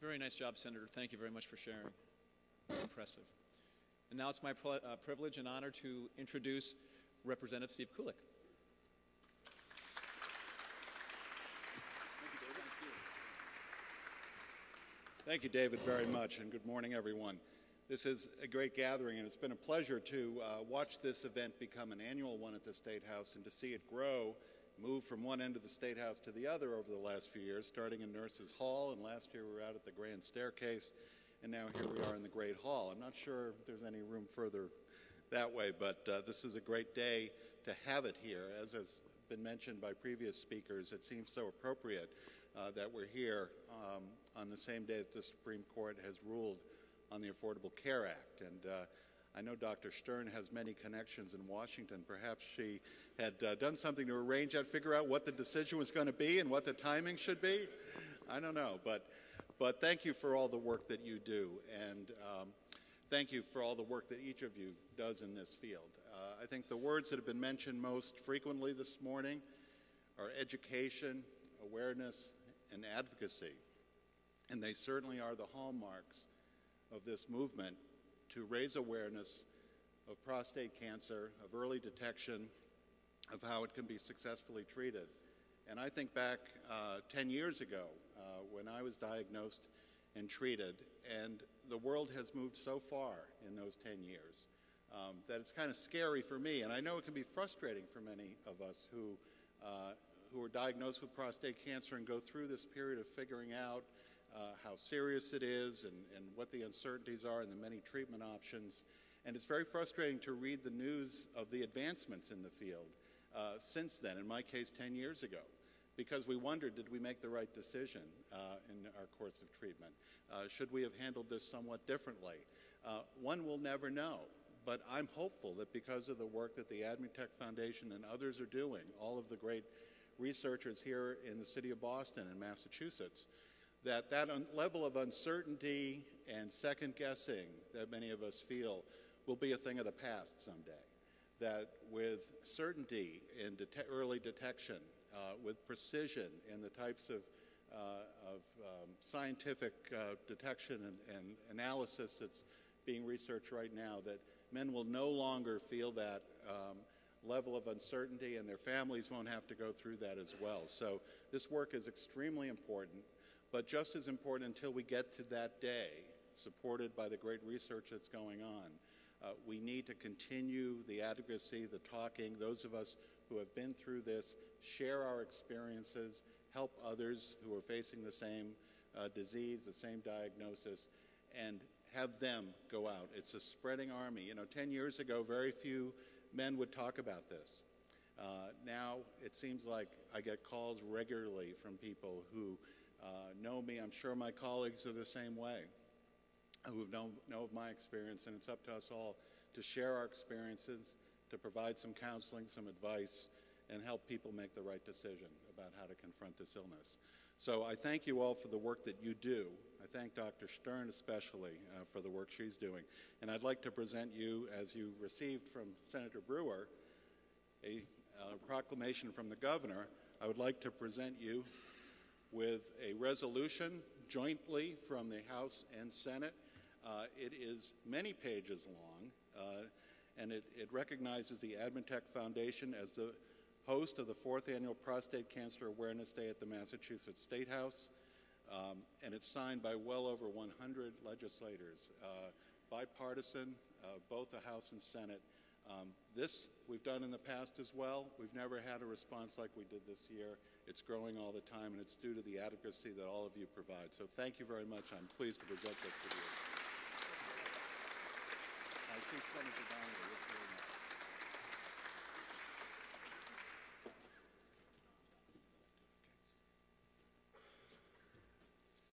Very nice job, Senator. Thank you very much for sharing. Impressive. And now it's my privilege and honor to introduce Representative Steve Kulik. Thank you, David, very much, and good morning, everyone. This is a great gathering, and it's been a pleasure to watch this event become an annual one at the State House and to see it grow, move from one end of the State House to the other over the last few years, starting in Nurses Hall, and last year we were out at the Grand Staircase, and now here we are in the Great Hall. I'm not sure if there's any room further that way, but this is a great day to have it here. As has been mentioned by previous speakers, it seems so appropriate that we're here on the same day that the Supreme Court has ruled on the Affordable Care Act. And I know Dr. Stern has many connections in Washington. Perhaps she had done something to arrange that, figure out what the decision was going to be and what the timing should be. I don't know, but thank you for all the work that you do, and thank you for all the work that each of you does in this field. I think the words that have been mentioned most frequently this morning are education, awareness, and advocacy. And they certainly are the hallmarks of this movement to raise awareness of prostate cancer, of early detection, of how it can be successfully treated. And I think back 10 years ago when I was diagnosed and treated, and the world has moved so far in those 10 years that it's kind of scary for me. And I know it can be frustrating for many of us who are diagnosed with prostate cancer and go through this period of figuring out how serious it is and what the uncertainties are and the many treatment options. And it's very frustrating to read the news of the advancements in the field since then, in my case 10 years ago, because we wondered, did we make the right decision in our course of treatment? Should we have handled this somewhat differently? One will never know, but I'm hopeful that because of the work that the AdMeTech Foundation and others are doing, all of the great researchers here in the city of Boston and Massachusetts, that level of uncertainty and second guessing that many of us feel will be a thing of the past someday. That with certainty in early detection, with precision in the types of scientific detection and analysis that's being researched right now, that men will no longer feel that level of uncertainty, and their families won't have to go through that as well. So this work is extremely important, but just as important until we get to that day, supported by the great research that's going on. We need to continue the advocacy, the talking, those of us who have been through this, share our experiences, help others who are facing the same disease, the same diagnosis, and have them go out. It's a spreading army. You know, 10 years ago, very few men would talk about this. Now it seems like I get calls regularly from people who know me. I'm sure my colleagues are the same way, who know of my experience, and it's up to us all to share our experiences, to provide some counseling, some advice, and help people make the right decision about how to confront this illness. So I thank you all for the work that you do. I thank Dr. Stern especially for the work she's doing. And I'd like to present you, as you received from Senator Brewer, a proclamation from the governor. I would like to present you with a resolution jointly from the House and Senate. It is many pages long, and it recognizes the AdMeTech Foundation as the host of the 4th Annual Prostate Cancer Awareness Day at the Massachusetts State House, and it's signed by well over 100 legislators, bipartisan, both the House and Senate. This we've done in the past as well. We've never had a response like we did this year. It's growing all the time, and it's due to the advocacy that all of you provide. So thank you very much. I'm pleased to present this to you. I see Senator Donnelly.